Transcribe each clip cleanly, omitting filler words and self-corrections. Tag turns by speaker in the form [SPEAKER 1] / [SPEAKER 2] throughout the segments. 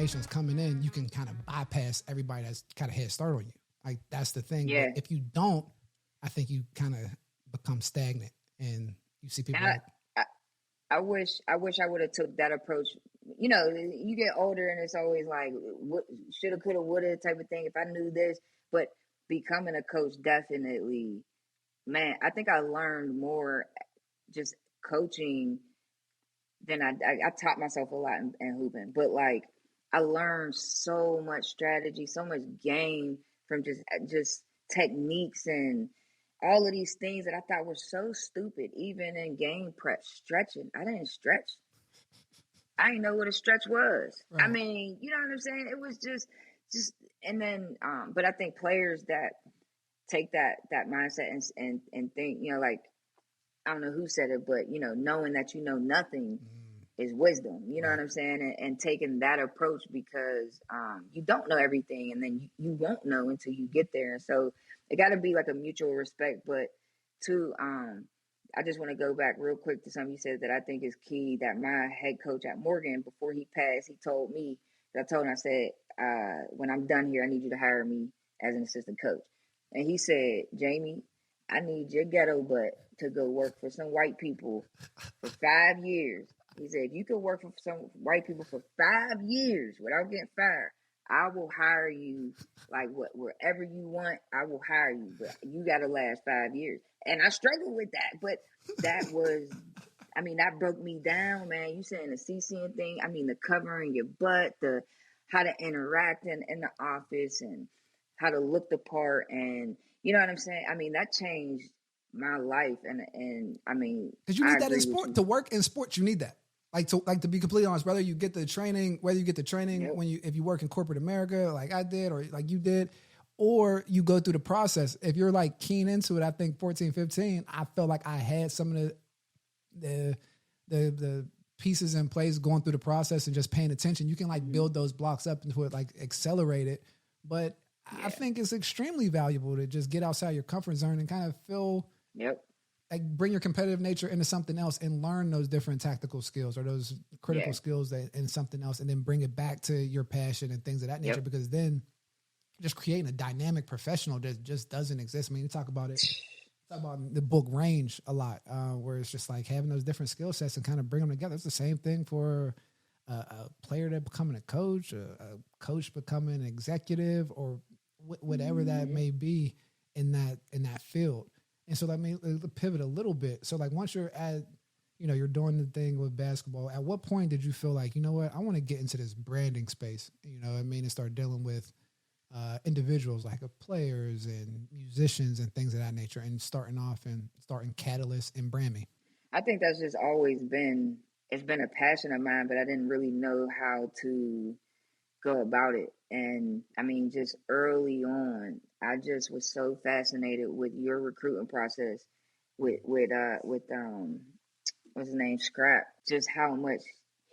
[SPEAKER 1] information is coming in, you can kind of bypass everybody that's kind of head start on you. Like that's the thing.
[SPEAKER 2] Yeah.
[SPEAKER 1] But if you don't, I think you kind of become stagnant, and you see people.
[SPEAKER 2] I wish I would have took that approach. You know, you get older and it's always like, what shoulda, coulda, woulda type of thing. If I knew this, but becoming a coach, definitely, man, I think I learned more just coaching than I taught myself a lot in hooping. But like, I learned so much strategy, so much game from just techniques and all of these things that I thought were so stupid, even in game prep, stretching. I didn't stretch. I didn't know what a stretch was. Right. I mean, you know what I'm saying? It was just, and then, but I think players that take that mindset and think, you know, like, I don't know who said it, but, you know, knowing that you know nothing is wisdom. You know what I'm saying? And taking that approach, because you don't know everything, and then you won't know until you get there. And so it got to be like a mutual respect. But two, I just want to go back real quick to something you said that I think is key, that my head coach at Morgan, before he passed, he told me, I said, when I'm done here, I need you to hire me as an assistant coach. And he said, Jamie, I need your ghetto butt to go work for some white people for 5 years. He said, if you could work for some white people for 5 years without getting fired, I will hire you, like, wherever you want, I will hire you. But you got to last 5 years. And I struggled with that. But that was, I mean, that broke me down, man. You saying the CCing thing, I mean, the covering your butt, the how to interact in the office, and how to look the part. And you know what I'm saying? I mean, that changed my life. And I mean,
[SPEAKER 1] because you need that in sport. To work in sports, you need that. Like to be completely honest, whether you get the training
[SPEAKER 2] Yep.
[SPEAKER 1] if you work in corporate America, like I did, or like you did, or you go through the process. If you're like keen into it, I think 14, 15, I felt like I had some of the pieces in place going through the process and just paying attention. You can like build those blocks up into it, like accelerate it. But I think it's extremely valuable to just get outside your comfort zone and kind of feel, like bring your competitive nature into something else and learn those different tactical skills or those critical skills that in something else, and then bring it back to your passion and things of that nature. Because then just creating a dynamic professional that just doesn't exist. I mean, you talk about the book Range a lot, where it's just like having those different skill sets and kind of bring them together. It's the same thing for a player that becoming a coach, a coach becoming an executive, or whatever that may be in that field. And so let me pivot a little bit. So like once you're at, you're doing the thing with basketball, at what point did you feel like, you know what, I want to get into this branding space, and start dealing with individuals like players and musicians and things of that nature, and starting Katalyst and BrandME?
[SPEAKER 2] I think that's just always been, it's been a passion of mine, but I didn't really know how to go about it. And I mean, just early on, I just was so fascinated with your recruiting process with what's his name, Scrap, just how much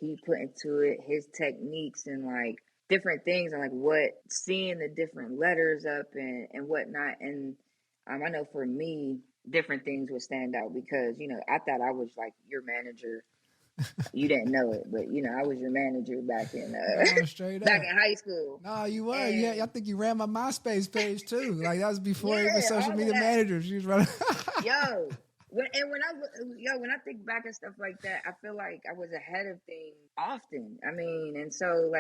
[SPEAKER 2] he put into it, his techniques and like different things, and like seeing the different letters up and whatnot. And I know for me, different things would stand out because, I thought I was like your manager. You didn't know it, but I was your manager back in back in high school.
[SPEAKER 1] No, you were. Yeah, I think you ran my MySpace page too. Like that was before even social media managers. You was running.
[SPEAKER 2] When I think back and stuff like that, I feel like I was ahead of things often. I mean, and so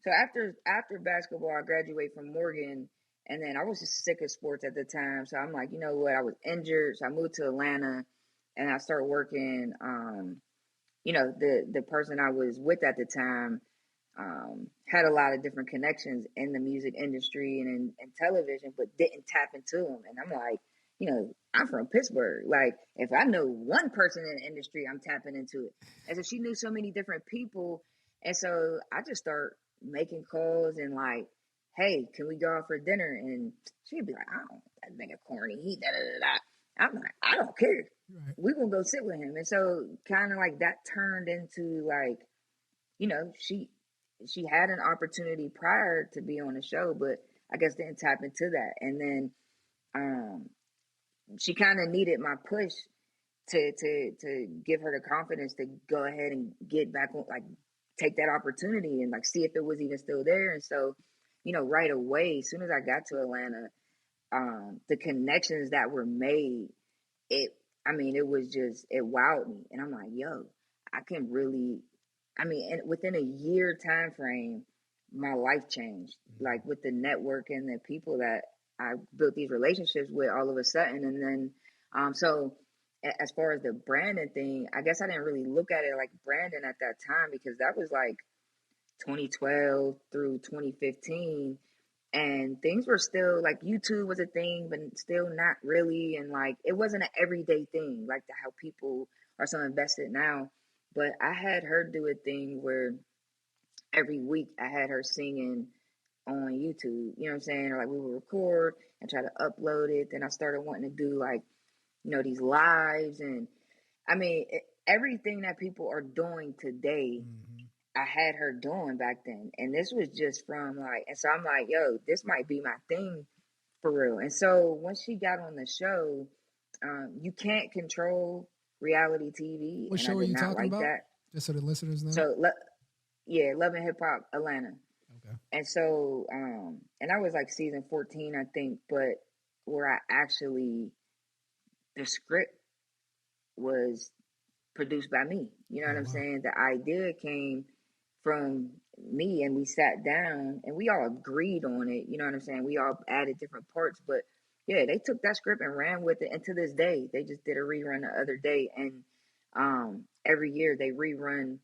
[SPEAKER 2] after basketball, I graduated from Morgan, and then I was just sick of sports at the time. So I'm like, you know what? I was injured, so I moved to Atlanta, and I started working. The person I was with at the time had a lot of different connections in the music industry and in television, but didn't tap into them. And I'm like, I'm from Pittsburgh. Like, if I know one person in the industry, I'm tapping into it. And so she knew so many different people. And so I just start making calls and like, hey, can we go out for dinner? And she'd be like, I don't, that nigga corny. He da-da-da-da. I'm like, I don't care. Right. We're going to go sit with him. And so kind of like that turned into like, she had an opportunity prior to be on the show, but I guess didn't tap into that. And then she kind of needed my push to give her the confidence to go ahead and get back on, like take that opportunity and like see if it was even still there. And so, you know, right away, as soon as I got to Atlanta, the connections that were made, it, I mean, it was just, it wowed me. And I'm like, yo, I can really, I mean, and within a year time frame, my life changed. Like with the network and the people that I built these relationships with all of a sudden. And then, so as far as the branding thing, I guess I didn't really look at it like branding at that time because that was like 2012 through 2015, and things were still like YouTube was a thing, but still not really. And like it wasn't an everyday thing like how people are so invested now. But I had her do a thing where every week I had her singing on YouTube, you know what I'm saying? Or like we would record and try to upload it. Then I started wanting to do like, you know, these lives. And I mean, everything that people are doing today, I had her doing back then. And this was just from like, and so I'm like, yo, this might be my thing for real. And so once she got on the show, you can't control reality TV.
[SPEAKER 1] What
[SPEAKER 2] And I
[SPEAKER 1] show are
[SPEAKER 2] did
[SPEAKER 1] you
[SPEAKER 2] not
[SPEAKER 1] talking
[SPEAKER 2] like
[SPEAKER 1] about?
[SPEAKER 2] that.
[SPEAKER 1] Just so the listeners know.
[SPEAKER 2] So, yeah, Love and Hip Hop Atlanta.
[SPEAKER 1] Okay.
[SPEAKER 2] And so, and I was like season 14, I think, but where I actually, the script was produced by me. You know what I'm saying? The idea came from me, and we sat down and we all agreed on it. You know what I'm saying? We all added different parts, but yeah, they took that script and ran with it. And to this day, they just did a rerun the other day. And every year they rerun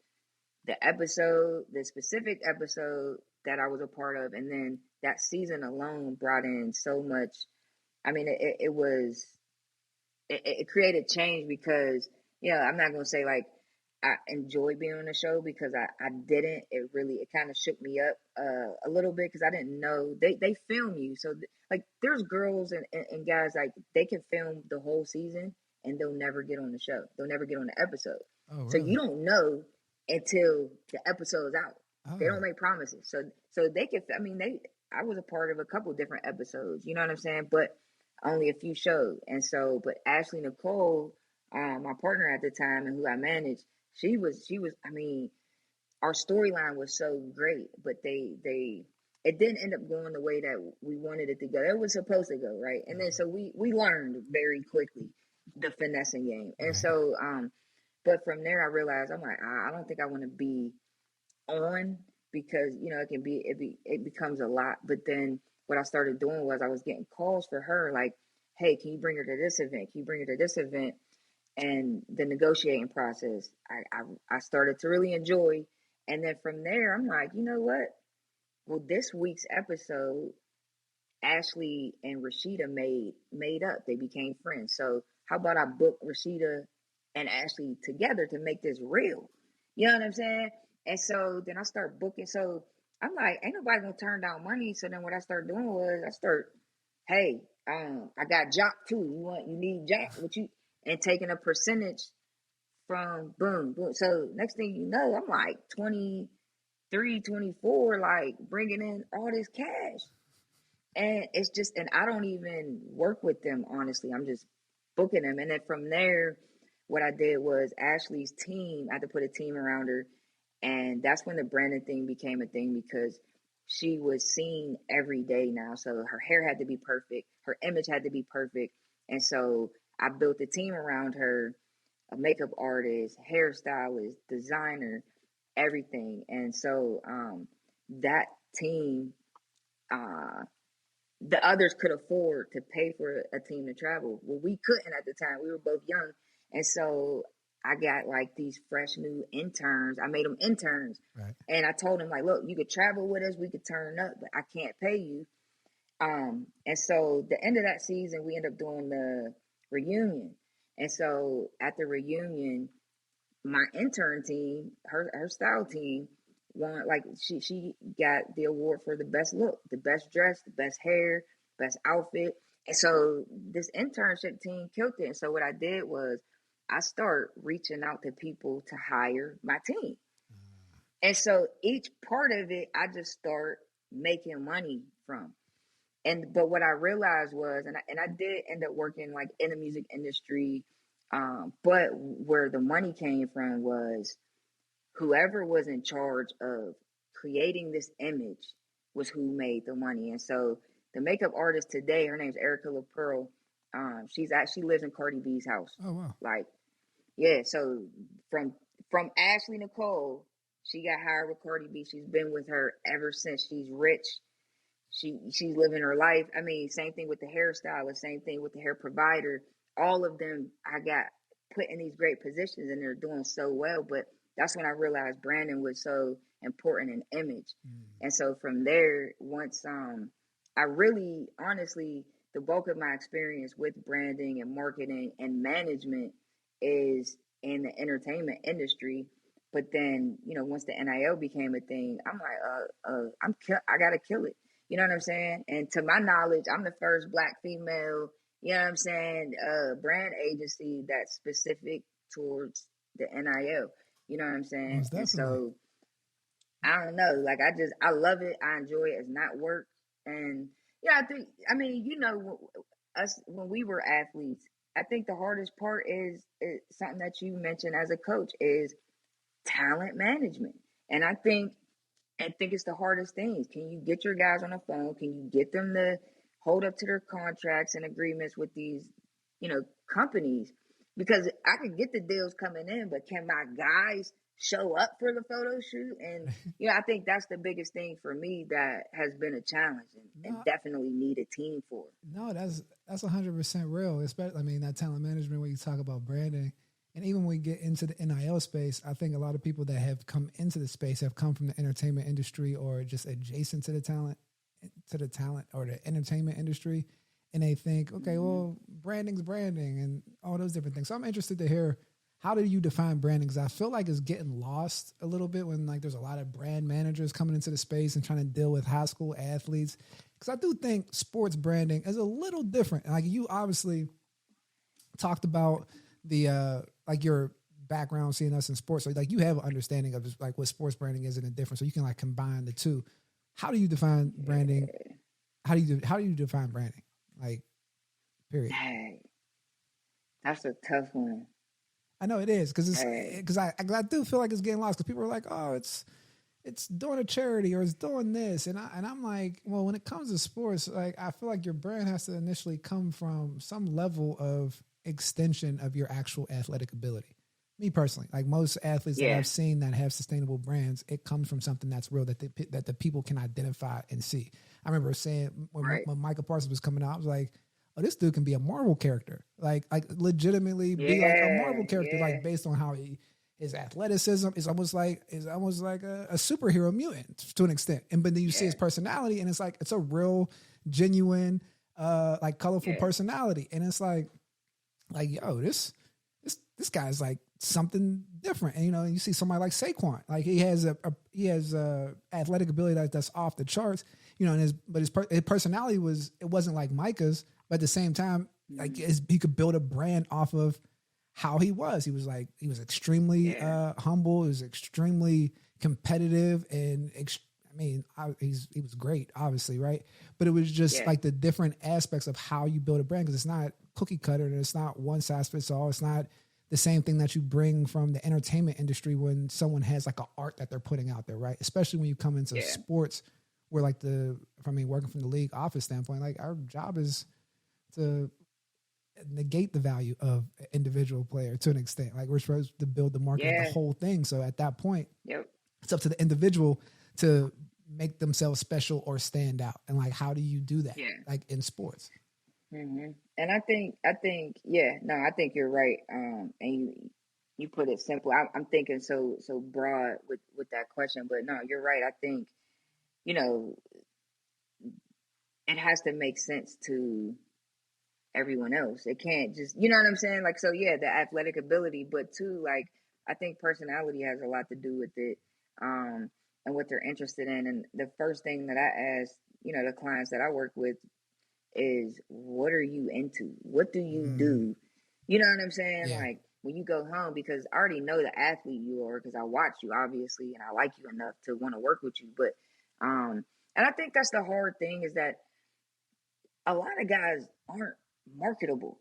[SPEAKER 2] the episode, the specific episode that I was a part of. And then that season alone brought in so much. I mean, it was, it created change because, you know, I'm not going to say like I enjoy being on the show because I didn't. It kind of shook me up a little bit because I didn't know they film you. So like there's girls and guys like they can film the whole season and they'll never get on the show. They'll never get on the episode.
[SPEAKER 1] Oh, really?
[SPEAKER 2] So you don't know until the episode's out.
[SPEAKER 1] Oh.
[SPEAKER 2] They don't make promises. So they can, I mean, I was a part of a couple different episodes, you know what I'm saying? But only a few showed. And so, but Ashley Nicole, my partner at the time and who I managed, she was, I mean, our storyline was so great, but it didn't end up going the way that we wanted it to go. It was supposed to go, right? And then, so we learned very quickly the finessing game. And so, but from there, I realized, I'm like, I don't think I want to be on because, you know, it becomes a lot. But then what I started doing was I was getting calls for her, like, hey, can you bring her to this event? Can you bring her to this event? And the negotiating process, I started to really enjoy. And then from there, I'm like, you know what? Well, this week's episode, Ashley and Rashida made up. They became friends. So how about I book Rashida and Ashley together to make this real? You know what I'm saying? And so then I start booking. So I'm like, ain't nobody gonna turn down money. So then what I started doing was hey, I got Jock too. You need Jock? What you? And taking a percentage from boom, boom. So next thing you know, I'm like 23, 24, like bringing in all this cash. And it's just, and I don't even work with them, honestly. I'm just booking them. And then from there, what I did was Ashley's team, I had to put a team around her. And that's when the branding thing became a thing because she was seen every day now. So her hair had to be perfect. Her image had to be perfect. And so I built a team around her, a makeup artist, hairstylist, designer, everything. And so that team, the others could afford to pay for a team to travel. Well, we couldn't at the time. We were both young. And so I got like these fresh new interns. I made them interns.
[SPEAKER 1] Right.
[SPEAKER 2] And I told them like, look, you could travel with us. We could turn up, but I can't pay you. And so the end of that season, we ended up doing the reunion. And so at the reunion, my intern team, her style team, won, like she got the award for the best look, the best dress, the best hair, best outfit. And so this internship team killed it. And so what I did was I start reaching out to people to hire my team. And so each part of it, I just start making money from. But what I realized was, and I did end up working like in the music industry, but where the money came from was whoever was in charge of creating this image was who made the money. And so the makeup artist today, her name's Erica LaPearl. She lives in Cardi B's house.
[SPEAKER 1] Oh wow.
[SPEAKER 2] Like, yeah. So from Ashley Nicole, she got hired with Cardi B. She's been with her ever since. She's rich. She's living her life. I mean, same thing with the hairstylist, same thing with the hair provider. All of them I got put in these great positions and they're doing so well. But that's when I realized branding was so important in image. And so from there, once I really honestly the bulk of my experience with branding and marketing and management is in the entertainment industry. But then, once the NIL became a thing, I'm like, I gotta kill it. You know what I'm saying? And to my knowledge, I'm the first Black female, you know what I'm saying, brand agency that's specific towards the NIL. You know what I'm saying?
[SPEAKER 1] Most
[SPEAKER 2] And
[SPEAKER 1] definitely.
[SPEAKER 2] so I don't know. Like I love it. I enjoy it. It's not work. And yeah, I mean, us when we were athletes, I think the hardest part is something that you mentioned as a coach is talent management. And I think it's the hardest things. Can you get your guys on the phone? Can you get them to hold up to their contracts and agreements with these, companies? Because I can get the deals coming in, but can my guys show up for the photo shoot? And I think that's the biggest thing for me that has been a challenge and
[SPEAKER 1] No,
[SPEAKER 2] definitely need a team for.
[SPEAKER 1] no, that's 100% real. Especially, I mean, that talent management when you talk about branding, and even when we get into the NIL space, I think a lot of people that have come into the space have come from the entertainment industry or just adjacent to the talent or the entertainment industry, and they think, okay, well, branding's branding and all those different things. So I'm interested to hear, how do you define branding? Because I feel like it's getting lost a little bit when like there's a lot of brand managers coming into the space and trying to deal with high school athletes. Because I do think sports branding is a little different. Like you obviously talked about the like your background seeing us in sports, so like you have an understanding of just like what sports branding is and the difference, so you can like combine the two. How do you define branding? How do you define branding? Like, period.
[SPEAKER 2] Hey, that's a tough one.
[SPEAKER 1] I know it is because it's
[SPEAKER 2] Hey,
[SPEAKER 1] because I do feel like it's getting lost because people are like, oh, it's doing a charity or it's doing this, and I'm like, well, when it comes to sports, like I feel like your brand has to initially come from some level of extension of your actual athletic ability. Me personally, like most athletes that
[SPEAKER 2] yeah,
[SPEAKER 1] I've seen that have sustainable brands, it comes from something that's real that the people can identify and see. I remember saying
[SPEAKER 2] right.
[SPEAKER 1] when Michael Parsons was coming out, I was like, oh, this dude can be a Marvel character, like legitimately be like a Marvel
[SPEAKER 2] Yeah,
[SPEAKER 1] character,
[SPEAKER 2] yeah,
[SPEAKER 1] like based on how his athleticism is almost like a superhero mutant to an extent. And but then you see his
[SPEAKER 2] yeah,
[SPEAKER 1] personality, and it's like it's a real, genuine, like colorful
[SPEAKER 2] yeah,
[SPEAKER 1] personality, and it's like yo, this guy's like something different. And you see somebody like Saquon, like he has athletic ability that's off the charts. And his personality it wasn't like Micah's, but at the same time, like he could build a brand off of how he was. He was extremely
[SPEAKER 2] yeah,
[SPEAKER 1] humble. He was extremely competitive, and he was great, obviously, right? But it was just
[SPEAKER 2] yeah,
[SPEAKER 1] like the different aspects of how you build a brand, because it's not cookie cutter and it's not one size fits all. It's not the same thing that you bring from the entertainment industry when someone has like an art that they're putting out there, right? Especially when you come into
[SPEAKER 2] yeah,
[SPEAKER 1] sports, where like working from the league office standpoint, like our job is to negate the value of an individual player to an extent. Like we're supposed to build the market, the
[SPEAKER 2] yeah,
[SPEAKER 1] whole thing. So at that point,
[SPEAKER 2] yep,
[SPEAKER 1] it's up to the individual to make themselves special or stand out. And like, how do you do that?
[SPEAKER 2] yeah.
[SPEAKER 1] Like in sports?
[SPEAKER 2] And I think, yeah, no, I think you're right. And you put it simple. I'm thinking so broad with that question, but no, you're right. I think you know it has to make sense to everyone else. It can't just, you know what I'm saying? Like, so yeah, the athletic ability, but too, like, I think personality has a lot to do with it, and what they're interested in. And the first thing that I ask, the clients that I work with is, what are you into? What do you
[SPEAKER 1] Mm,
[SPEAKER 2] do? You know what I'm saying?
[SPEAKER 1] yeah.
[SPEAKER 2] Like when you go home, because I already know the athlete you are, because I watch you obviously, and I like you enough to want to work with you. But, and I think that's the hard thing is that a lot of guys aren't marketable.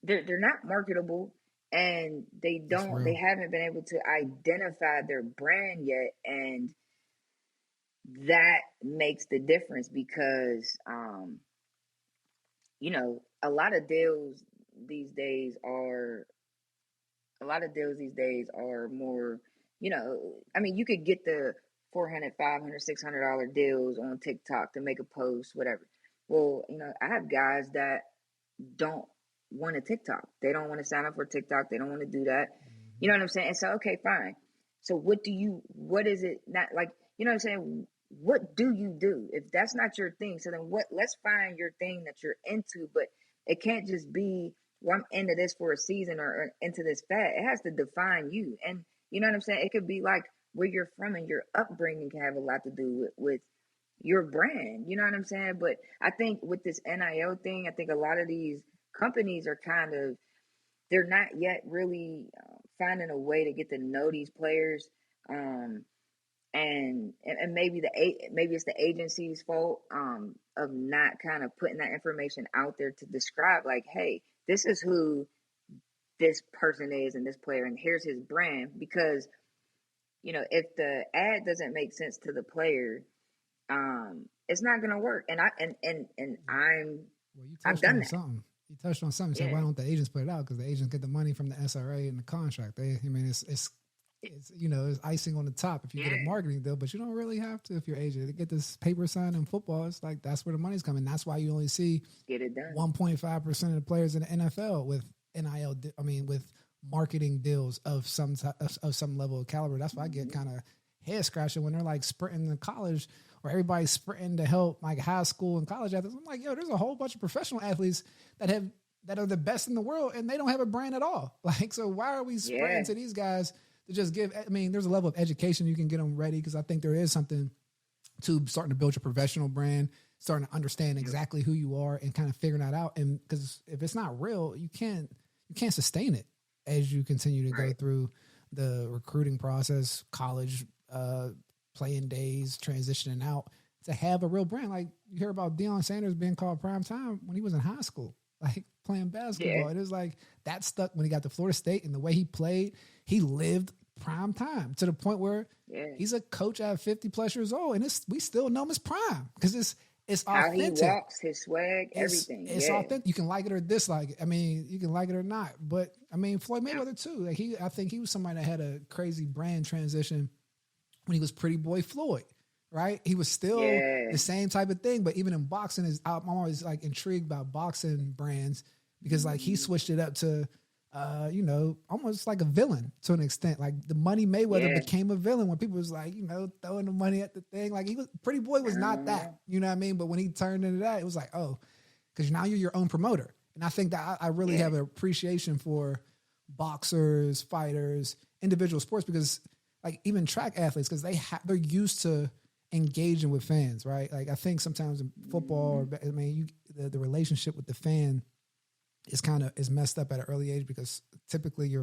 [SPEAKER 2] They're not marketable, and they haven't been able to identify their brand yet, and that makes the difference because you know, a lot of deals these days are more, you know, I mean, you could get the 400, 500, $600 deals on TikTok to make a post, whatever. Well, you know, I have guys that don't want a TikTok. They don't want to sign up for TikTok. They don't want to do that. You know what I'm saying? And so, okay, fine. So what is it not like, you know what I'm saying? What do you do? If that's not your thing, so then let's find your thing that you're into, but it can't just be, well, I'm into this for a season or into this fad. It has to define you. And you know what I'm saying? It could be like where you're from and your upbringing can have a lot to do with your brand. You know what I'm saying? But I think with this NIL thing, I think a lot of these companies are kind of, they're not yet really finding a way to get to know these players. And maybe maybe it's the agency's fault of not kind of putting that information out there to describe, like, hey, this is who this person is and this player, and here's his brand. Because you know, if the ad doesn't make sense to the player, it's not gonna work. And I've done that.
[SPEAKER 1] You touched on something. So why don't the agents put it out? Because the agents get the money from the SRA and the contract. I mean, it's you know, it's icing on the top if you get a marketing deal, but you don't really have to if you're agent to get this paper signed in football. It's like that's where the money's coming. That's why you only see 1.5% of the players in the NFL with NIL. I mean, with marketing deals of some level of caliber. That's why I get kind of head scratching when they're like sprinting in college, or everybody's sprinting to help like high school and college athletes. I'm like, yo, there's a whole bunch of professional athletes that are the best in the world and they don't have a brand at all. Like, so why are we sprinting to these guys to just give? I mean, there's a level of education you can get them ready, because I think there is something to starting to build your professional brand, starting to understand exactly who you are and kind of figuring that out. And because if it's not real, you can't sustain it as you continue to go through the recruiting process, college, playing days, transitioning out, to have a real brand. Like you hear about Deion Sanders being called prime time when he was in high school, like playing basketball. It was like that stuck when he got to Florida State, and the way he played, he lived prime time to the point where he's a coach at 50 plus years old, and we still know him as prime because it's authentic.
[SPEAKER 2] How he walks, his swag, everything.
[SPEAKER 1] It's authentic. You can like it or dislike it. I mean, you can like it or not. But I mean, Floyd Mayweather too. Like I think he was somebody that had a crazy brand transition when he was Pretty Boy Floyd, right? He was still the same type of thing, but even in boxing, I'm always like intrigued by boxing brands because like he switched it up to, you know, almost like a villain to an extent. Like the Money Mayweather became a villain when people was like, you know, throwing the money at the thing. Like Pretty Boy was not that, you know what I mean? But when he turned into that, it was like, oh, because now you're your own promoter. And I think that I really have an appreciation for boxers, fighters, individual sports, because like even track athletes, because they're used to engaging with fans, right? Like I think sometimes in football, I mean, the relationship with the fan is messed up at an early age, because typically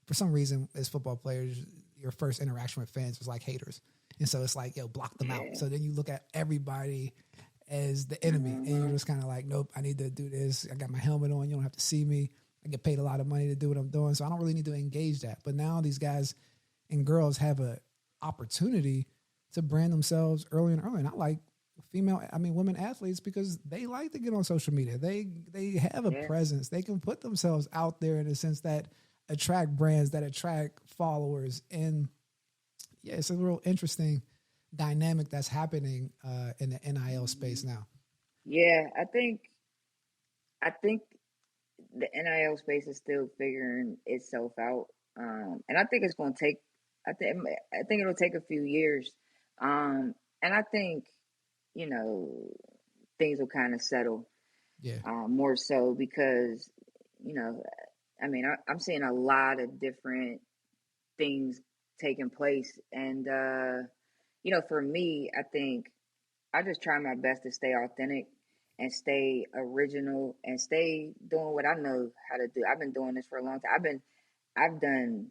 [SPEAKER 1] for some reason as football players, your first interaction with fans was like haters, and so it's like, yo, block them out. So then you look at everybody as the enemy, and you're just kind of like, nope, I need to do this. I got my helmet on. You don't have to see me. I get paid a lot of money to do what I'm doing, so I don't really need to engage that. But now these guys and girls have a opportunity to brand themselves early and early. And I like women athletes because they like to get on social media. They have a presence. They can put themselves out there in a sense that attract brands, that attract followers. And it's a real interesting dynamic that's happening in the NIL space now.
[SPEAKER 2] Yeah, I think the NIL space is still figuring itself out. And I think it's going to take, I think it'll take a few years. And I think, you know, things will kind of settle more so because, you know, I mean, I'm seeing a lot of different things taking place. And, you know, for me, I think I just try my best to stay authentic and stay original and stay doing what I know how to do. I've been doing this for a long time. I've done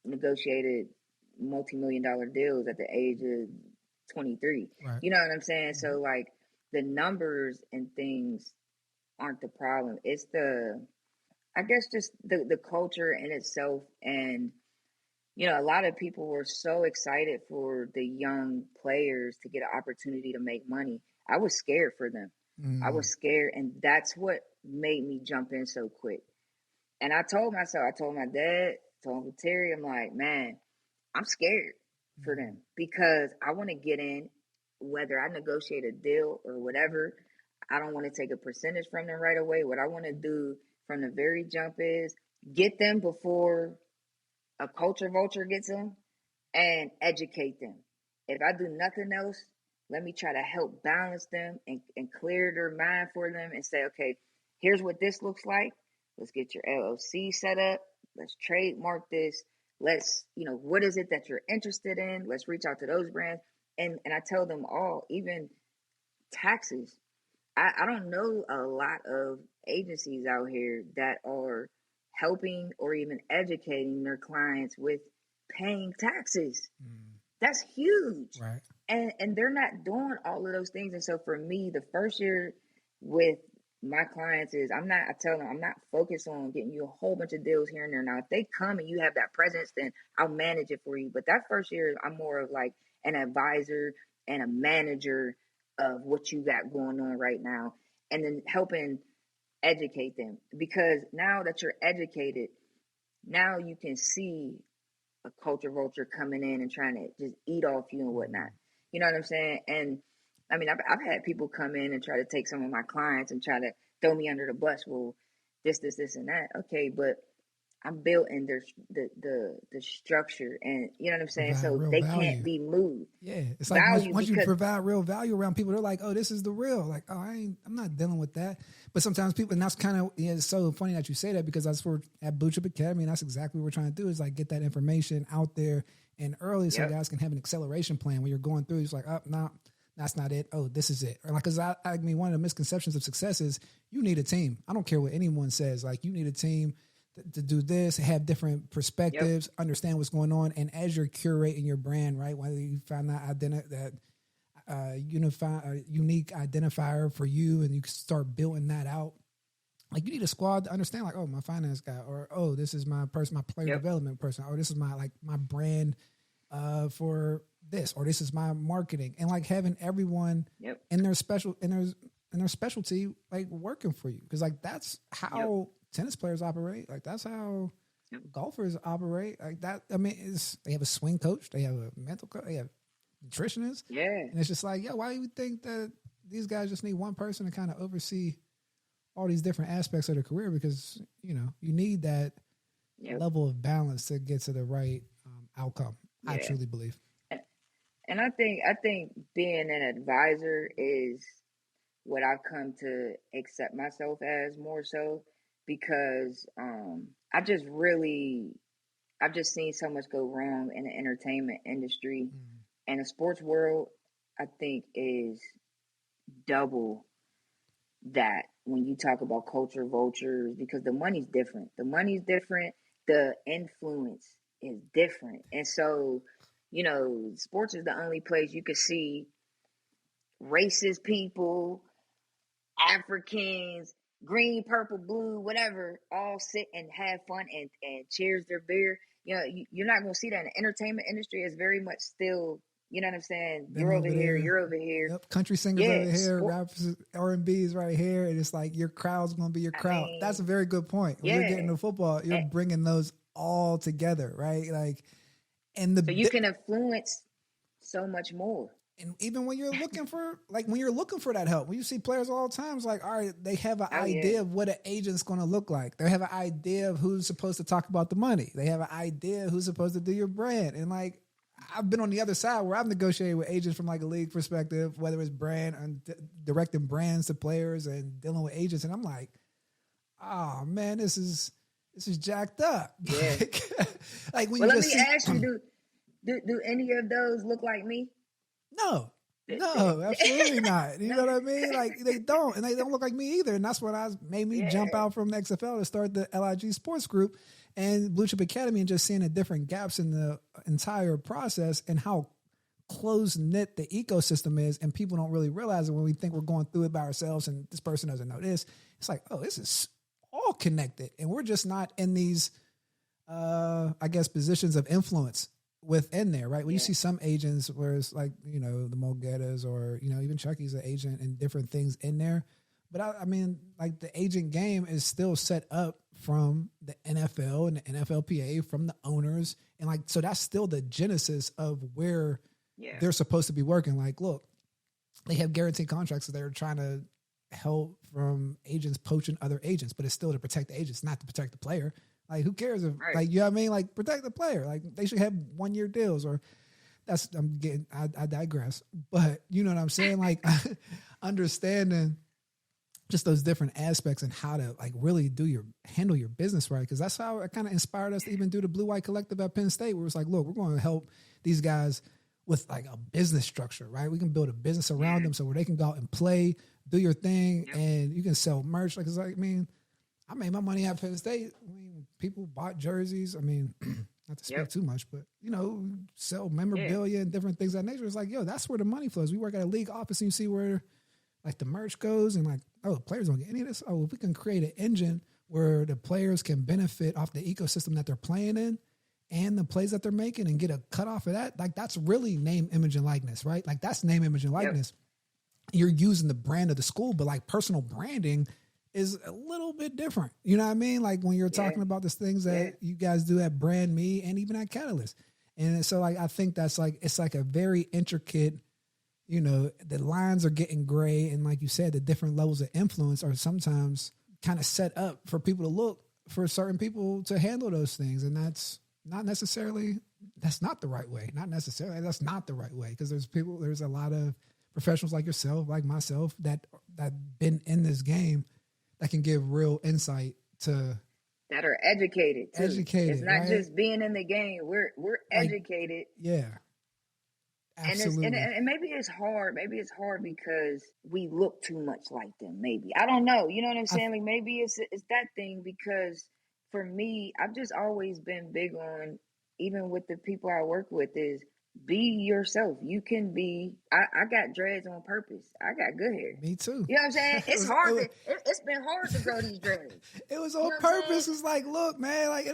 [SPEAKER 2] negotiated multi-million-dollar deals at the age of 23. Right. You know what I'm saying? So like the numbers and things aren't the problem. It's the I guess just the culture in itself, and you know, a lot of people were so excited for the young players to get an opportunity to make money. I was scared for them. I
[SPEAKER 1] Mm,
[SPEAKER 2] was scared, and that's what made me jump in so quick. And I told myself, I told my dad, told Uncle Terry, I'm like, man, I'm scared for
[SPEAKER 1] mm,
[SPEAKER 2] them because I want to get in, whether I negotiate a deal or whatever. I don't want to take a percentage from them right away. What I want to do from the very jump is get them before a culture vulture gets them and educate them. If I do nothing else, let me try to help balance them and clear their mind for them and say, okay, here's what this looks like. Let's get your LLC set up. Let's trademark this. Let's, you know, what is it that you're interested in? Let's reach out to those brands. And I tell them all, even taxes. I don't know a lot of agencies out here that are helping or even educating their clients with paying taxes.
[SPEAKER 1] mm.
[SPEAKER 2] That's huge.
[SPEAKER 1] Right.
[SPEAKER 2] And they're not doing all of those things. And so for me, the first year with my clients is I tell them I'm not focused on getting you a whole bunch of deals here and there. Now if they come and you have that presence, then I'll manage it for you. But that first year I'm more of like an advisor and a manager of what you got going on right now, and then helping educate them. Because now that you're educated, now you can see a culture vulture coming in and trying to just eat off you and whatnot. You know what I'm saying? And I mean, I've had people come in and try to take some of my clients and try to throw me under the bus. Well, this, and that. Okay, but I'm built in the structure, and you know what I'm saying.
[SPEAKER 1] Provide
[SPEAKER 2] So
[SPEAKER 1] real
[SPEAKER 2] they can't
[SPEAKER 1] value.
[SPEAKER 2] be moved.
[SPEAKER 1] Yeah, it's like
[SPEAKER 2] Value
[SPEAKER 1] once you
[SPEAKER 2] because
[SPEAKER 1] provide real value around people, they're like, "Oh, this is the real." Like, "Oh, I'm not dealing with that." But sometimes people, and that's kind of it's so funny that you say that because that's what at Blue Chip Academy, and that's exactly what we're trying to do is like get that information out there and early, so
[SPEAKER 2] yep,
[SPEAKER 1] guys can have an acceleration plan when you're going through. It's like, "Oh, no, that's not it. Oh, this is it." Or like, because I mean, one of the misconceptions of success is you need a team. I don't care what anyone says. Like, you need a team to do this, have different
[SPEAKER 2] yep,
[SPEAKER 1] perspectives, understand what's going on, and as you're curating your brand, right? Whether you find that unique identifier for you, and you can start building that out. Like you need a squad to understand, like, oh, my finance guy, or oh, this is my person, my player
[SPEAKER 2] yep,
[SPEAKER 1] development person, or this is my brand for this, or this is my marketing, and like having everyone
[SPEAKER 2] yep,
[SPEAKER 1] in their specialty like working for you, because like that's
[SPEAKER 2] yep,
[SPEAKER 1] how tennis players operate. Like that's how
[SPEAKER 2] yep.
[SPEAKER 1] golfers operate. Like that. I mean, they have a swing coach, they have a mental coach, they have nutritionists,
[SPEAKER 2] Yeah,
[SPEAKER 1] and it's just like, yeah, why do you think that these guys just need one person to kind of oversee all these different aspects of their career? Because you need that
[SPEAKER 2] yep,
[SPEAKER 1] level of balance to get to the right outcome. I
[SPEAKER 2] yeah.
[SPEAKER 1] truly believe.
[SPEAKER 2] And I think being an advisor is what I've come to accept myself as more so because I just really I've just seen so much go wrong in the entertainment industry,
[SPEAKER 1] Mm,
[SPEAKER 2] and the sports world I think is double that when you talk about culture vultures because the money's different. The money's different, the influence is different. And so, you know, sports is the only place you could see racist people, Africans, green, purple, blue, whatever, all sit and have fun and cheers their beer. You know, you're not going to see that in the entertainment industry. It's very much still, you know what I'm saying?
[SPEAKER 1] them
[SPEAKER 2] You're over
[SPEAKER 1] over
[SPEAKER 2] here,
[SPEAKER 1] there.
[SPEAKER 2] you're over here.
[SPEAKER 1] Yep, country singers
[SPEAKER 2] Yeah,
[SPEAKER 1] over here, rappers, R&B's right here, and it's like your crowd's going to be your
[SPEAKER 2] I
[SPEAKER 1] crowd. That's
[SPEAKER 2] mean,
[SPEAKER 1] a very good point. When you're getting
[SPEAKER 2] yeah.
[SPEAKER 1] to football, you're
[SPEAKER 2] And
[SPEAKER 1] bringing those all together, right? Like, and
[SPEAKER 2] so you can influence so much more.
[SPEAKER 1] and even when you're looking for that help, when you see players all the time, it's like, all right, they have an
[SPEAKER 2] Oh yeah,
[SPEAKER 1] idea of what an agent's going to look like. They have an idea of who's supposed to talk about the money. They have an idea of who's supposed to do your brand. And like, I've been on the other side where I've negotiated with agents from like a league perspective, whether it's brand and directing brands to players and dealing with agents. And I'm like, oh man, this is jacked up.
[SPEAKER 2] yeah.
[SPEAKER 1] Like when
[SPEAKER 2] Well,
[SPEAKER 1] you
[SPEAKER 2] let
[SPEAKER 1] just
[SPEAKER 2] me
[SPEAKER 1] see,
[SPEAKER 2] ask you: do any of those look like me?
[SPEAKER 1] no, absolutely not. You
[SPEAKER 2] No.
[SPEAKER 1] know what I mean? Like they don't, and they don't look like me either. And that's what made me jump
[SPEAKER 2] Yeah,
[SPEAKER 1] out from the XFL to start the LIG Sports Group and Blue Chip Academy, and just seeing the different gaps in the entire process and how close knit the ecosystem is. And people don't really realize it when we think we're going through it by ourselves, and this person doesn't know this. It's like, oh, this is all connected, and we're just not in these, I guess, positions of influence within there, right? When you see some agents where it's like, you know, the Mulgettas or, you know, even Chucky's an agent and different things in there. But I mean, like the agent game is still set up from the NFL and the NFLPA, from the owners. And like, so that's still the genesis of where they're supposed to be working. Like, look, they have guaranteed contracts, so they're trying to help from agents poaching other agents, but it's still to protect the agents, not to protect the player. Like, who cares if, like, you know what I mean? Like, protect the player. Like, they should have 1 year deals, or I digress. But you know what I'm saying? Like, understanding just those different aspects and how to like really handle your business right. Cause that's how it kind of inspired us to even do the Blue White Collective at Penn State, where it's like, look, we're going to help these guys with like a business structure, right? We can build a business around them so where they can go out and play, do your thing, and you can sell merch. Like, it's like, I mean, I made my money at Penn State. I mean, people bought jerseys. I mean, not to speak too much, but, you know, sell memorabilia and different things of that nature. It's like, yo, that's where the money flows. We work at a league office and you see where like the merch goes and like, oh, the players don't get any of this. Oh, if we can create an engine where the players can benefit off the ecosystem that they're playing in and the plays that they're making and get a cut off of that, like that's really name, image, and likeness, right? Like that's name, image, and likeness. You're using the brand of the school, but like personal branding is a little bit different. You know what I mean? Like when you're talking about the things that you guys do at BrandME and even at Katalyst. And so like, I think that's like, it's like a very intricate, you know, the lines are getting gray. And like you said, the different levels of influence are sometimes kind of set up for people to look for certain people to handle those things. And that's not necessarily, that's not the right way. Not necessarily, that's not the right way. Because there's a lot of professionals like yourself, like myself, that been in this game that can give real insight to,
[SPEAKER 2] that are educated too. It's not just being in the game. We're educated.
[SPEAKER 1] Yeah. Absolutely.
[SPEAKER 2] And maybe it's hard. Maybe it's hard because we look too much like them. Maybe, I don't know. You know what I'm saying? Like maybe it's that thing, because for me, I've just always been big on, even with the people I work with, is be yourself. You can be. I got dreads on purpose. I got good hair.
[SPEAKER 1] Me too.
[SPEAKER 2] You know what I'm saying? It's hard. It's been hard to grow these dreads.
[SPEAKER 1] It was on purpose. It's like, look, man, like it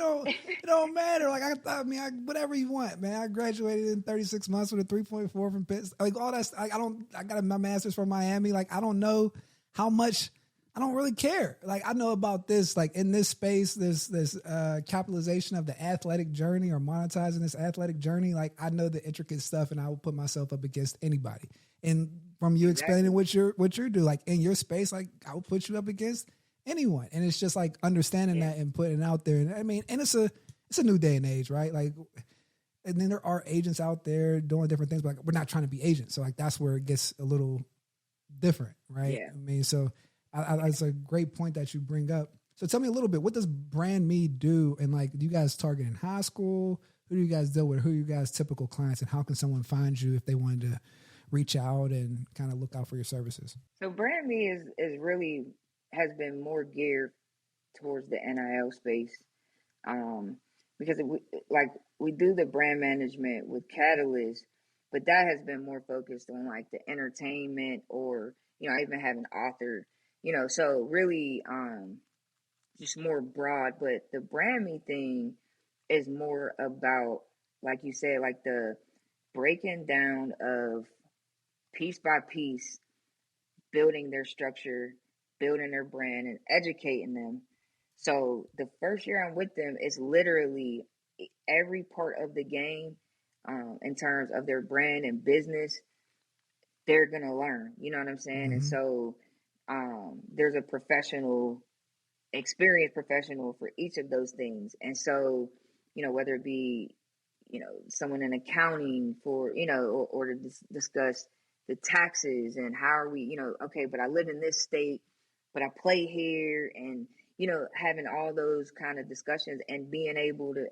[SPEAKER 1] don't matter. Like I mean, whatever you want, man. I graduated in 36 months with a 3.4 from Pitt. Like all that. I got my master's from Miami. Like I don't know how much. I don't really care. Like I know about this, like in this space, this capitalization of the athletic journey or monetizing this athletic journey. Like I know the intricate stuff, and I will put myself up against anybody. And from you explaining what you do, like in your space, like I will put you up against anyone. And it's just like understanding that and putting it out there. And I mean, and it's a new day and age, right? Like, and then there are agents out there doing different things, but like, we're not trying to be agents. So like that's where it gets a little different, right?
[SPEAKER 2] Yeah.
[SPEAKER 1] I mean, so. It's a great point that you bring up. So tell me a little bit, what does BrandME do? And like, do you guys target in high school? Who do you guys deal with? Who are you guys typical clients, and how can someone find you if they wanted to reach out and kind of look out for your services?
[SPEAKER 2] So BrandME is really has been more geared towards the NIL space, because we do the brand management with Katalyst, but that has been more focused on like the entertainment, or I even have an author. So really just more broad. But the BrandME thing is more about, like you said, like the breaking down of piece by piece, building their structure, building their brand, and educating them. So the first year I'm with them is literally every part of the game, in terms of their brand and business, they're going to learn. You know what I'm saying? Mm-hmm. And so there's a experienced professional for each of those things. And so, whether it be, someone in accounting for, or to discuss the taxes and how are we, okay, but I live in this state, but I play here, and, having all those kind of discussions and being able to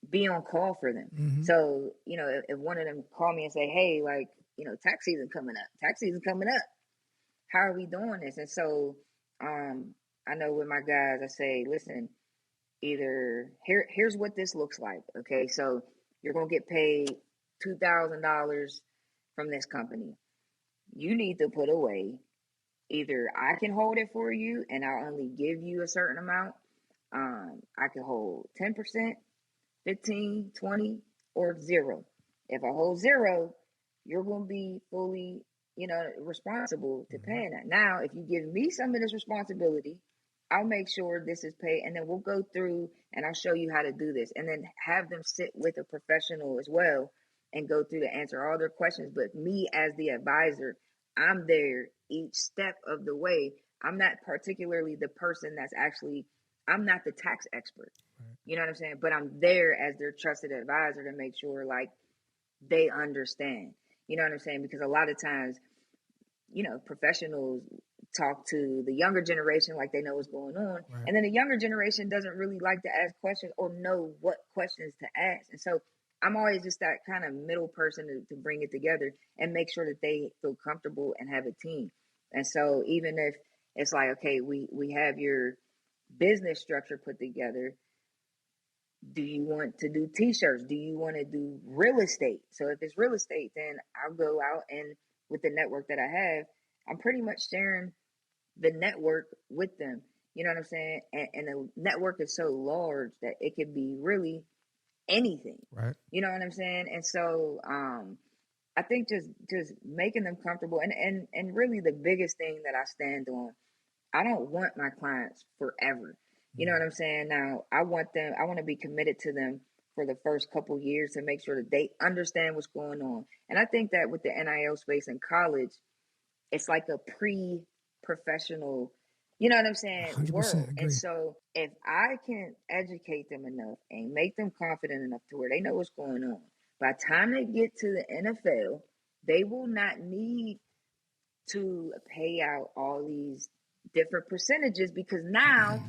[SPEAKER 2] be on call for them. Mm-hmm. So, if one of them call me and say, hey, like, tax season coming up. How are we doing this? And so, I know with my guys, I say, listen, either here's what this looks like. Okay. So you're going to get paid $2,000 from this company. You need to put away either I can hold it for you and I'll only give you a certain amount. I can hold 10%, 15, 20, or zero. If I hold zero, you're going to be fully, responsible to paying that. Now, if you give me some of this responsibility, I'll make sure this is paid, and then we'll go through and I'll show you how to do this, and then have them sit with a professional as well and go through to answer all their questions. But me as the advisor, I'm there each step of the way. I'm not particularly the person that's actually, I'm not the tax expert. You know what I'm saying? But I'm there as their trusted advisor to make sure like they understand. You know what I'm saying? Because a lot of times, professionals talk to the younger generation like they know what's going on. Right. And then the younger generation doesn't really like to ask questions or know what questions to ask. And so I'm always just that kind of middle person to bring it together and make sure that they feel comfortable and have a team. And so even if it's like, okay, we have your business structure put together, do you want to do t-shirts? Do you want to do real estate? So if it's real estate, then I'll go out and with the network that I have, I'm pretty much sharing the network with them. You know what I'm saying? And the network is so large that it could be really anything.
[SPEAKER 1] Right.
[SPEAKER 2] You know what I'm saying? And so I think just making them comfortable and really the biggest thing that I stand on, I don't want my clients forever. You know what I'm saying? Now, I want to be committed to them for the first couple years to make sure that they understand what's going on. And I think that with the NIL space in college, it's like a pre-professional, you know what I'm saying, world.
[SPEAKER 1] Agree.
[SPEAKER 2] And so if I can educate them enough and make them confident enough to where they know what's going on, by the time they get to the NFL, they will not need to pay out all these different percentages because now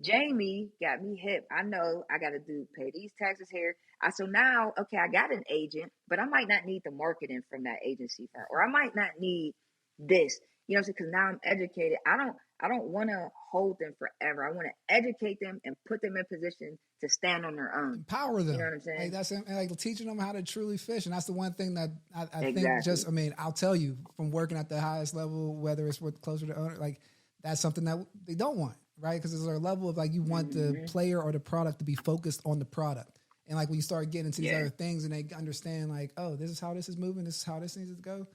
[SPEAKER 2] Jamie got me hip. I know I got to pay these taxes here. So now, okay, I got an agent, but I might not need the marketing from that agency firm, or I might not need this. You know what I'm saying? Because now I'm educated. I don't want to hold them forever. I want to educate them and put them in position to stand on their own.
[SPEAKER 1] Empower them.
[SPEAKER 2] You know what I'm saying?
[SPEAKER 1] Like that's like teaching them how to truly fish. And that's the one thing that I
[SPEAKER 2] Exactly.
[SPEAKER 1] think I'll tell you from working at the highest level, whether it's with closer to owner, like that's something that they don't want, right? Because there's a level of like, you want the player or the product to be focused on the product. And like when you start getting into these other things and they understand like, oh, this is how this is moving. This is how this needs to go.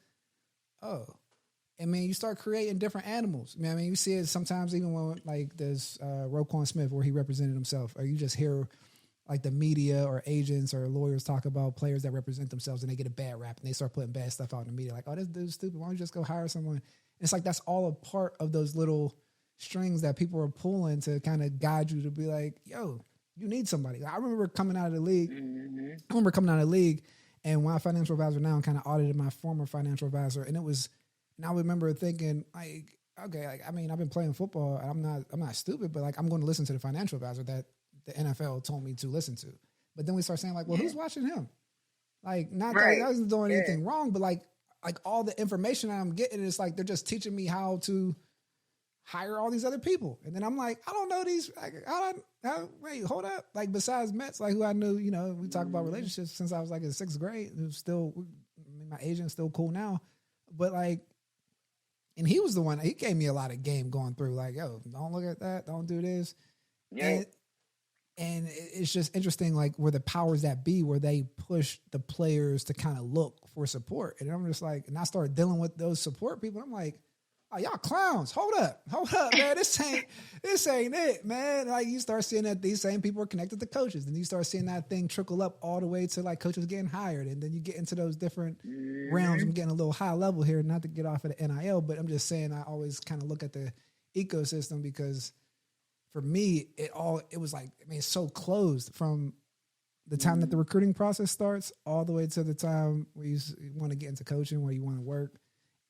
[SPEAKER 1] Oh, I mean, you start creating different animals. I mean, you see it sometimes even when like there's Roquan Smith where he represented himself, or you just hear like the media or agents or lawyers talk about players that represent themselves and they get a bad rap and they start putting bad stuff out in the media. Like, oh, this dude's stupid. Why don't you just go hire someone? And it's like, that's all a part of those little strings that people are pulling to kind of guide you to be like, yo, you need somebody. I remember coming out of the league. And my financial advisor now kind of audited my former financial advisor. And I remember thinking like, okay, like, I mean, I've been playing football and I'm not stupid, but like, I'm going to listen to the financial advisor that the NFL told me to listen to. But then we start saying like, well, who's watching him? Like, not that I wasn't doing anything wrong, but like all the information I'm getting is like, they're just teaching me how to hire all these other people. And then I'm like, I don't know these, like, wait, hold up. Like besides Mets, like who I knew, you know, we talk about relationships since I was like in 6th grade. It was still, my agent's still cool now. But like, and he was the one, he gave me a lot of game going through like, yo, don't look at that. Don't do this. Yeah. And it's just interesting, like where the powers that be, where they push the players to kind of look for support. And I'm just like, and I started dealing with those support people. I'm like, oh, y'all clowns. Hold up, man. This ain't it, man. Like you start seeing that these same people are connected to coaches, and you start seeing that thing trickle up all the way to like coaches getting hired, and then you get into those different realms. I'm getting a little high level here, not to get off of the NIL, but I'm just saying I always kind of look at the ecosystem because for me, it was like, I mean, it's so closed from the time that the recruiting process starts all the way to the time where you want to get into coaching, where you want to work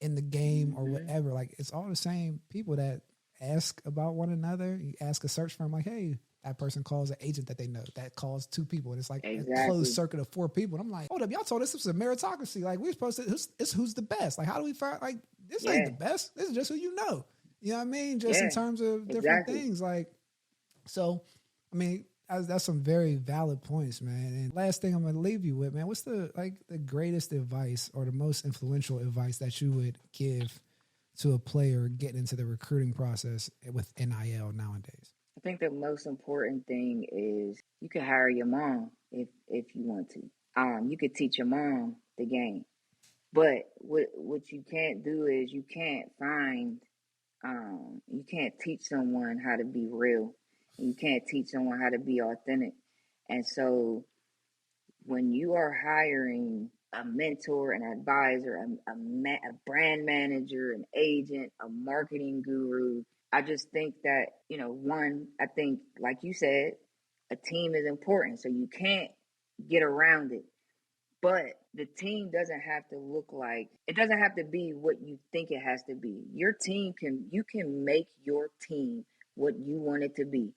[SPEAKER 1] in the game or whatever. Like it's all the same people that ask about one another. You ask a search firm like, hey, that person calls an agent that they know that calls 2 people. And it's like a closed circuit of 4 people. And I'm like, hold up, y'all told us this was a meritocracy. Like we're supposed to, who's the best? Like, how do we find, like, this ain't the best. This is just who you know. You know what I mean? Just in terms of different things. Like, so, I mean, that's some very valid points, man. And last thing I'm going to leave you with, man, what's the greatest advice or the most influential advice that you would give to a player getting into the recruiting process with NIL nowadays?
[SPEAKER 2] I think the most important thing is you can hire your mom if you want to. You could teach your mom the game, but what you can't do is you can't teach someone how to be real. You can't teach someone how to be authentic. And so when you are hiring a mentor, an advisor, a brand manager, an agent, a marketing guru, I just think that, I think, like you said, a team is important. So you can't get around it. But the team doesn't have to look like, it doesn't have to be what you think it has to be. Your team you can make your team what you want it to be.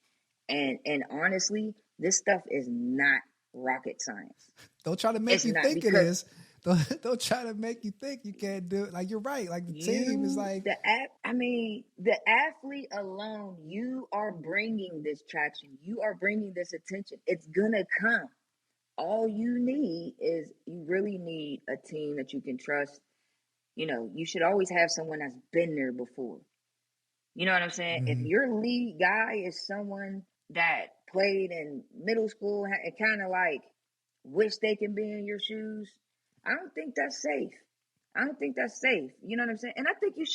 [SPEAKER 2] And honestly, this stuff is not rocket science.
[SPEAKER 1] Don't try to make you think it is. Don't try to make you think you can't do it. Like, you're right. Like, the team is like
[SPEAKER 2] the athlete alone. You are bringing this traction. You are bringing this attention. It's gonna come. All you need is you really need a team that you can trust. You should always have someone that's been there before. You know what I'm saying? If your lead guy is someone that played in middle school and kind of like wish they can be in your shoes, I don't think that's safe. You know what I'm saying? And I think you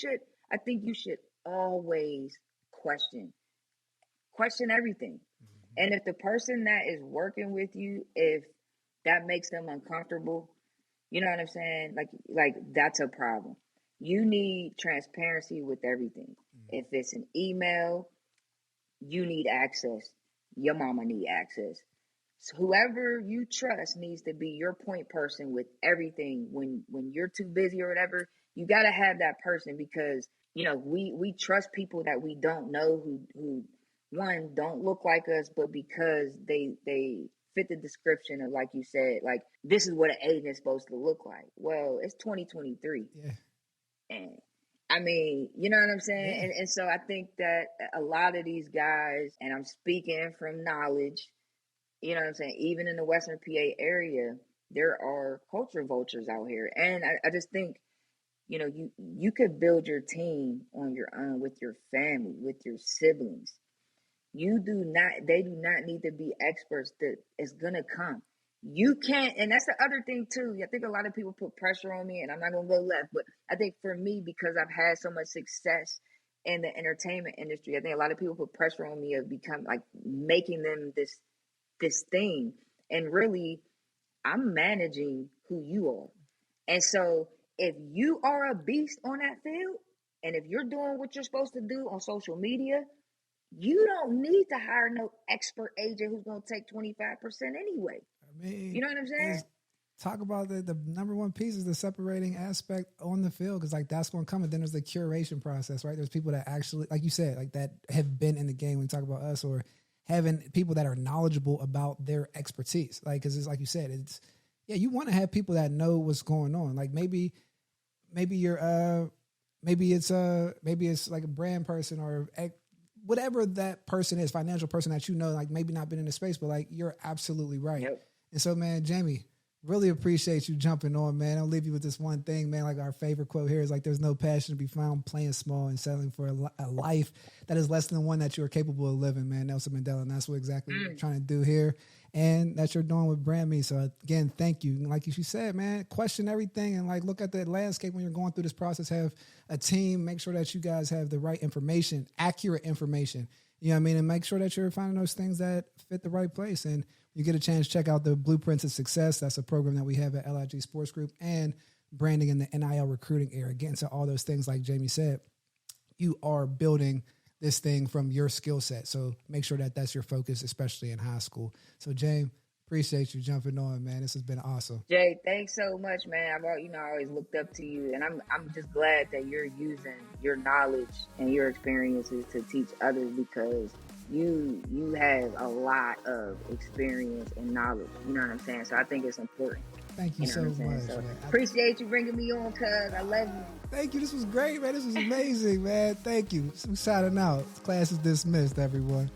[SPEAKER 2] should always question everything. And if the person that is working with you, if that makes them uncomfortable, you know what I'm saying? Like that's a problem. You need transparency with everything. If it's an email, you need access. Your mama need access. So whoever you trust needs to be your point person with everything. When you're too busy or whatever, you got to have that person, because we trust people that we don't know who one don't look like us, but because they fit the description of, like you said, like, this is what an agent is supposed to look like. Well, it's 2023.
[SPEAKER 1] Yeah.
[SPEAKER 2] And I mean, you know what I'm saying?
[SPEAKER 1] Yeah.
[SPEAKER 2] And so I think that a lot of these guys, and I'm speaking from knowledge, you know what I'm saying, even in the Western PA area, there are culture vultures out here. And I just think, you could build your team on your own, with your family, with your siblings. They do not need to be experts. That is gonna come. You can't, and that's the other thing too. I think a lot of people put pressure on me, and I'm not gonna go left, but I think for me, because I've had so much success in the entertainment industry, I think a lot of people put pressure on me of making them this thing. And really, I'm managing who you are. And so if you are a beast on that field, and if you're doing what you're supposed to do on social media, you don't need to hire no expert agent who's going to take 25% anyway.
[SPEAKER 1] I mean,
[SPEAKER 2] you know what I'm saying?
[SPEAKER 1] Talk about the number one piece is the separating aspect on the field, because like that's going to come. And then there's the curation process, right? There's people that actually, like you said, like that have been in the game when you talk about us, or having people that are knowledgeable about their expertise. Like, because it's like you said, it's, you want to have people that know what's going on. Like maybe you're maybe it's like a brand person or whatever that person is, financial person that like maybe not been in the space, but like you're absolutely right.
[SPEAKER 2] Yep.
[SPEAKER 1] And so, man, Jamie, really appreciate you jumping on, man. I'll leave you with this one thing, man. Like, our favorite quote here is like, there's no passion to be found playing small and settling for a life that is less than the one that you are capable of living, man. Nelson Mandela. And that's what exactly we're trying to do here. And that you're doing with BrandME. So again, thank you. And like you said, man, question everything and like look at the landscape when you're going through this process. Have a team, make sure that you guys have the right information, accurate information. You know what I mean? And make sure that you're finding those things that fit the right place. And you get a chance, check out the Blueprints of Success. That's a program that we have at LIG Sports Group, and branding in the NIL recruiting area. Getting to all those things, like Jamie said, you are building this thing from your skill set. So make sure that that's your focus, especially in high school. So James, appreciate you jumping on, man. This has been awesome.
[SPEAKER 2] Jay, thanks so much, man. I've always looked up to you, and I'm just glad that you're using your knowledge and your experiences to teach others, because you have a lot of experience and knowledge. You know what I'm saying? So I think it's important.
[SPEAKER 1] Thank you so much, man.
[SPEAKER 2] Appreciate you bringing me on, cuz I love you.
[SPEAKER 1] Thank you. This was great, man. This was amazing, man. Thank you. Signing out. Class is dismissed, everyone.